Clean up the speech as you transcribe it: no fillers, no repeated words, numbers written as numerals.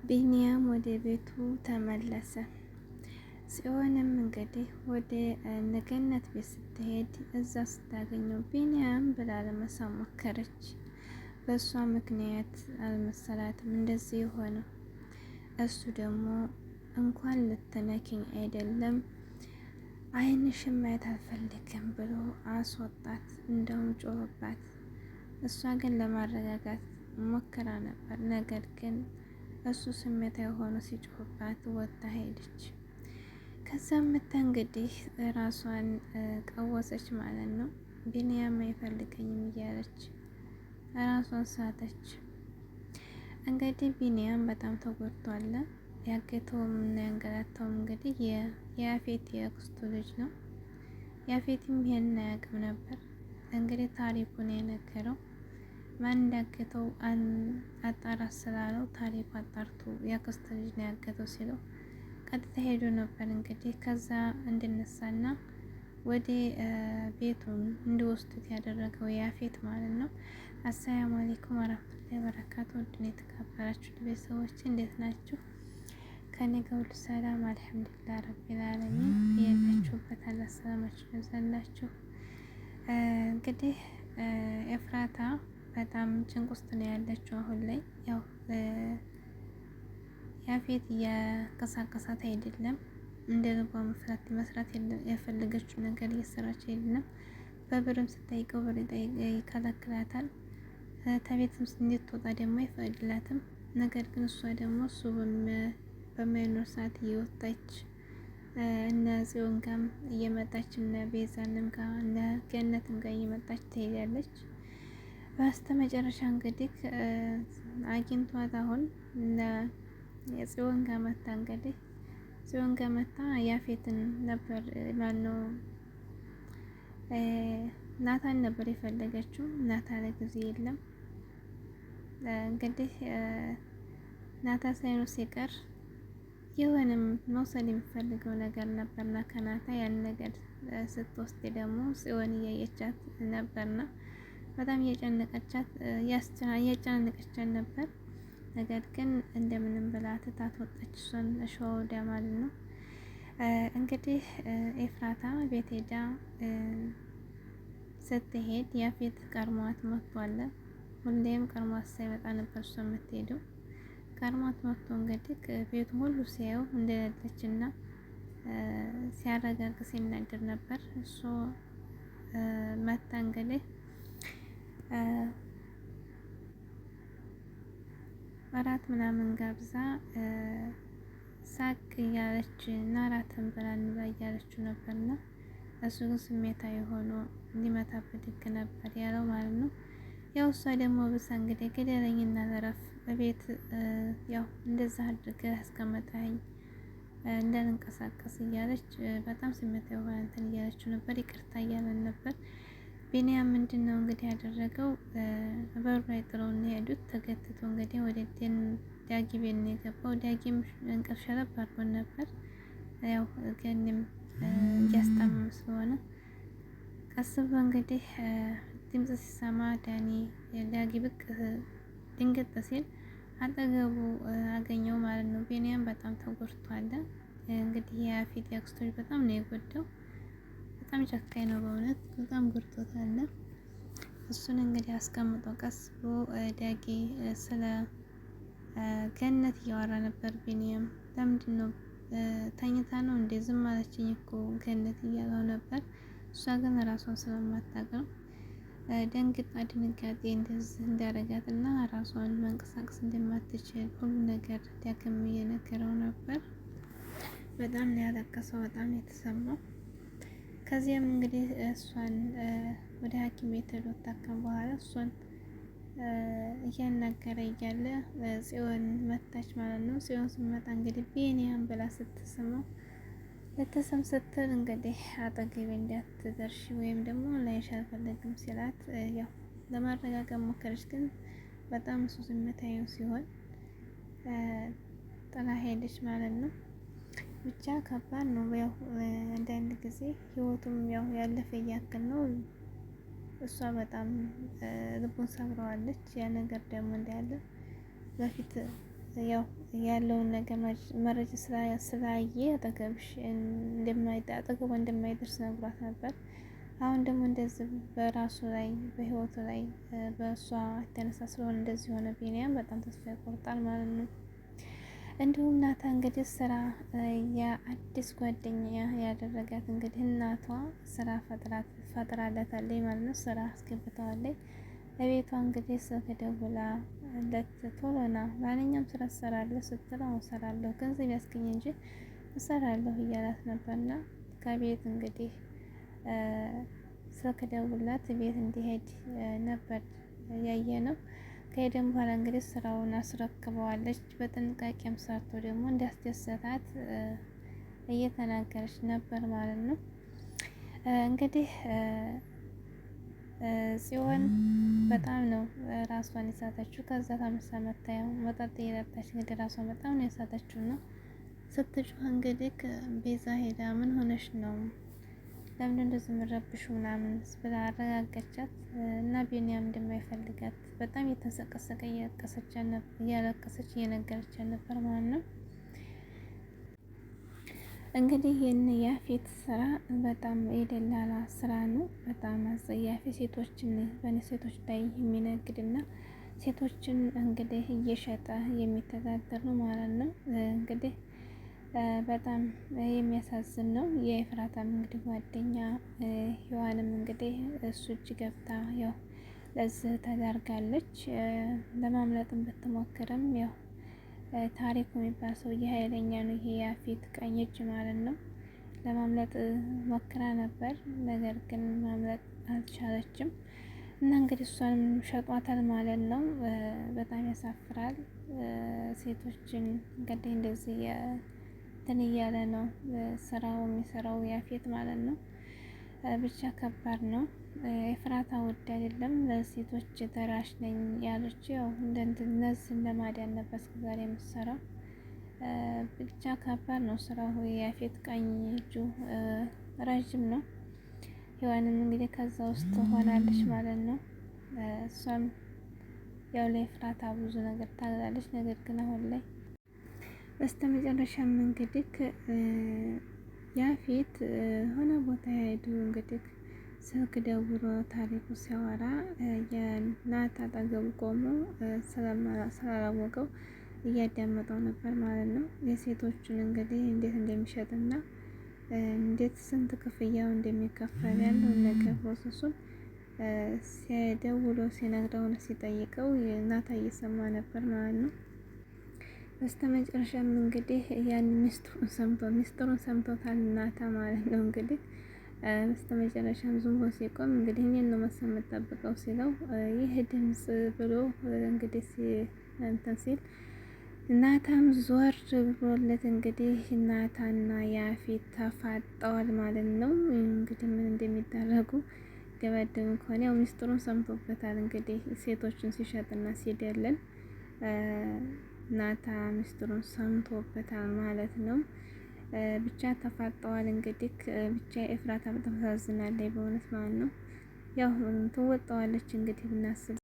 ቢኒያም ወደ ቤቱ ተመለሰ። ጽዮንም እንግዲህ ወደ ገነት ቤት ስትሄድ እዛ ስታገኘው ቢኒያም ብላ ለመሳም ሞከረች። በእሷ ምክንያት አልመሰላትም እንደዚህ የሆነው። እሱ ደግሞ እንኳን ልትነኪኝ አይደለም ዓይንሽን ማየት አልፈልግም ብሎ አስወጣት። እንደውም ጮህባት። እሷ ግን ለማረጋጋት ሞክራ ነበር። ነገር ግን እሱ ስሜታዊ ሆኖ ሲጮህባት ወጥታ ሄደች። ከዛም መታ እንግዲህ ራሷን ቀወሰች ማለት ነው። ቢኒያም አይፈልገኝም እያለች ራሷን ሳተች። እንግዲህ ቢኒያም በጣም ተጎድቷል። ያገተውም እና ያንገላታውም እንግዲህ የያፌት የአክስቱ ልጅ ነው። ያፌትም ይሄን አያውቅም ነበር። እንግዲህ ታሪኩን የነገረው ማን እንዳገተው አጣራ ስላለው ታሪኩ አጣርቶ የአክስቱ ልጅ ነው ያገተው ሲለው ቀጥታ ሄዶ ነበር። እንግዲህ ከዛ እንድነሳና ወደ ቤቱን እንዲወስዱት ያደረገው ያፌት ማለት ነው። አሰላሙ አለይኩም ወራህመቱላሂ ወበረካቱ። ውድና የተከበራችሁ ቤተሰቦች እንዴት ናችሁ? ከኔ ጋር ሁሉ ሰላም አልሐምዱሊላህ ረቢል ዓለሚን። ያላችሁበት አላህ ሰላማችሁ ይብዛላችሁ። እንግዲህ ኤፍራታ በጣም ጭንቅ ውስጥ ነው ያለችው አሁን ላይ። ያው ያፌት እያንቀሳቀሳት አይደለም፣ እንደ ልቧ መስራት የፈለገችው ነገር እየሰራች አይደለም። በብርም ስጠይቀው ብር ይከለክላታል። ከቤትም እንድትወጣ ደግሞ አይፈቅድላትም። ነገር ግን እሷ ደግሞ እሱ በማይኖር ሰዓት እየወጣች እነ ጽዮን ጋም እየመጣች እነ ቤዛንም ጋር እነ ገነትም ጋር እየመጣች ትሄዳለች። በስተ መጨረሻ እንግዲህ አግኝቷት አሁን እነ ጽዮን ጋር መታ እንግዲህ ጽዮን ጋር መታ ያፌትን ነበር ማነው ናታን ነበር የፈለገችው። ናታ ለጊዜ የለም። እንግዲህ ናታ ሳይኖር ሲቀር የሆነም መውሰድ የሚፈልገው ነገር ነበርና ከናታ ያን ነገር ስትወስድ ደግሞ ጽዮን እያየቻት ነበርና በጣም እያጨናነቀቻት ነበር። ነገር ግን እንደምንም ብላ ትታት ወጣች። እሷን እሸዋ ወዳ ማለት ነው። እንግዲህ ኤፍራታ ቤት ሄዳ ስትሄድ ያፌት ቀርሟት መጥቷል። ሁሌም ቀርሟት ሳይመጣ ነበር እሷ የምትሄደው። ቀርሟት መጥቶ እንግዲህ ቤቱ ሁሉ ሲያየው እንደሌለችና ሲያረጋግ ሲናገር ነበር። እሱ መታ እንግዲህ እራት ምናምን ጋብዛ ሳቅ እያለች እና እራትን ብላ እንብላ እያለችው ነበርና እሱ ግን ስሜታዊ ሆኖ ሊመታበት ህግ ነበር ያለው ማለት ነው። ያው እሷ ደግሞ ብሳ እንግዲህ ግደለኝና ዘረፍ በቤት ያው እንደዛ አድርገህ አስቀመጠኝ እንዳንንቀሳቀስ እያለች በጣም ስሜታዊ ሆና እንትን እያለችው ነበር። ይቅርታ እያለን ነበር። ቢኒያም ምንድን ነው እንግዲህ ያደረገው በሩ ላይ ጥለው ሄዱት። ተገትቶ እንግዲህ ወደ ዳጊ ቤት ነው የገባው። ዳጊም እንቅልፍ ሸለብ አድርጎን ነበር። ያው ገኒም እያስታመመ ስለሆነ ቀስ ብሎ እንግዲህ ድምጽ ሲሰማ ዳጊ ብቅ ድንገት ሲል አጠገቡ አገኘው ማለት ነው። ቢኒያም በጣም ተጎድቷል። እንግዲህ የያፌት ያክስቱ ልጅ በጣም ነው የጎዳው። በጣም ጨካኝ ነው በእውነት በጣም ጎድቶታል። እሱን እንግዲህ አስቀምጦ ቀስ ብሎ ዳጊ ስለ ገነት እያወራ ነበር። ቢኒያም ለምንድን ነው ተኝታ ነው እንዴ ዝም አለችኝ እኮ ገነት እያለው ነበር። እሷ ግን ራሷን ስለማታውቅ ነው ደንግጣ ድንጋጤ እንደዚህ እንዳረጋት እና ራሷን መንቀሳቀስ እንደማትችል ሁሉ ነገር ዳግም እየነገረው ነበር። በጣም ነው ያለቀሰው፣ በጣም የተሰማው። ከዚያም እንግዲህ እሷን ወደ ሐኪም ቤት ሄዶ ታከም በኋላ እሷን እያናገረ እያለ ጽዮን መታች ማለት ነው። ጽዮን ስትመጣ እንግዲህ ቢኒያም ብላ ስትስመው ልትስም ስትል እንግዲህ አጠገቤ እንዳትደርሺ ወይም ደግሞ ላይሽ አልፈልግም ሲላት ያው ለማረጋጋት ሞከረች። ግን በጣም እሱ ስሜታዊ ሲሆን ጥላ ሄደች ማለት ነው። ብቻ ከባድ ነው። ያው አንዳንድ ጊዜ ህይወቱም ያው ያለፈ እያክል ነው። እሷ በጣም ልቡን ሰብረዋለች። ያ ነገር ደግሞ እንዳለ በፊት ያው ያለውን ነገር መረጃ ስላየ አጠገቧ እንደማይደርስ ነግሯት ነበር። አሁን ደግሞ እንደዚህ በራሱ ላይ በህይወቱ ላይ በእሷ የተነሳ ስለሆነ እንደዚህ ሆነ ቢኒያም በጣም ተስፋ ይቆርጣል ማለት ነው። እንዲሁም ናታ እንግዲህ ስራ የአዲስ ጓደኛ ያደረጋት እንግዲህ እናቷ ስራ ፈጥራለታለች ማለት ነው። ስራ አስገብተዋለች ለቤቷ እንግዲህ ስልክ ደውላ ቶሎ ና ማንኛውም ስራ ትሰራለህ ስትለው እሰራለሁ ገንዘብ ያስገኝ እንጂ እሰራለሁ እያላት ነበርና ከቤት እንግዲህ ስልክ ደውላት ቤት እንዲሄድ ነበር ያየ ነው። ከሄደም በኋላ እንግዲህ ስራውን አስረክበዋለች። በጥንቃቄም ሰርቶ ደግሞ እንዲያስደሰታት እየተናገረች ነበር ማለት ነው። እንግዲህ ጽዮን በጣም ነው ራሷን የሳተችው። ከዛ ታመሳ መታየው መጠጥ እየጠጣች እንግዲህ ራሷን በጣም ነው የሳተችው ነው ስትጮህ እንግዲህ ቤዛ ሄዳ ምን ሆነሽ ነው ለምን እንደዚህ የምረብሹ ምናምን ብላ አረጋገቻት እና ቢኒያም እንደማይፈልጋት በጣም የተሰቀሰቀ እያለቀሰች እየነገረቻት ነበር ማለት ነው። እንግዲህ ይህን ያፌት ስራ በጣም የደላላ ስራ ነው። በጣም አጸያፊ ሴቶችን በሴቶች ላይ የሚነግድና ሴቶችን እንግዲህ እየሸጠ የሚተዳደር ነው ማለት ነው። እንግዲህ በጣም የሚያሳዝን ነው። የኤፍራታም እንግዲህ ጓደኛ ሔዋንም እንግዲህ እሱ እጅ ገብታ ያው ለዚህ ተዳርጋለች። ለማምለጥም ብትሞክርም ያው ታሪኩ የሚባል ሰውዬ ኃይለኛ ነው። ይሄ ያፌት ቀኝ እጅ ማለት ነው። ለማምለጥ ሞክራ ነበር፣ ነገር ግን ማምለጥ አልቻለችም እና እንግዲህ እሷንም ሸጧታል ማለት ነው። በጣም ያሳፍራል። ሴቶችን እንግዲህ እንደዚህ እንትን እያለ ነው ስራው የሚሰራው ያፌት ማለት ነው። ብቻ ከባድ ነው። ኤፍራታ ውድ አይደለም ለሴቶች ተራሽ ነኝ ያለች ያው እነዚህን ለማዳን ነበር እስከዛሬ የምትሰራው። ብቻ ከባድ ነው ስራው። ያፌት ቀኝ እጁ ረዥም ነው። ሔዋንም እንግዲህ ከዛ ውስጥ ሆናለች ማለት ነው። እሷም ያው ለኤፍራታ ብዙ ነገር ታግላለች። ነገር ግን አሁን ላይ በስተመጨረሻም እንግዲህ ያፌት ሆነ ቦታ ሄዱ እንግዲህ ስልክ ደውሎ ታሪኩ ሲያወራ የናታ አጠገቡ ቆሞ ስላላወቀው እያዳመጠው ነበር ማለት ነው። የሴቶቹን እንግዲህ እንዴት እንደሚሸጥና እንዴት ስንት ክፍያው እንደሚከፈል ያለውን ነገር ፕሮሰሱን ሲደውሎ ሲነግረውን ሲጠይቀው ናታ እየሰማ ነበር ማለት ነው። በስተመጨረሻም እንግዲህ ያን ሚስጥሩን ሰምቶታል ናታ ማለት ነው። እንግዲህ በስተመጨረሻም ዝም ብሎ ሲቆም እንግዲህ እኔን ነው መሰል የምጠብቀው ሲለው ይህ ድምጽ ብሎ እንግዲህ እንትን ሲል ናታም ዞር ብሎለት እንግዲህ ናታና ያፌት ተፋጠዋል ማለት ነው። እንግዲህ ምን እንደሚደረጉ ገበድም ከሆነ ያው ሚስጥሩን ሰምቶበታል። እንግዲህ ሴቶችን ሲሸጥና ሲደልል ናታ ሚስጥሩን ሰምቶበታል ማለት ነው። ብቻ ተፋጠዋል። እንግዲህ ብቻ ኤፍራታ በጣም ታሳዝናለች በእውነት ማለት ነው። ያው ትወጣዋለች እንግዲህ ብናስብ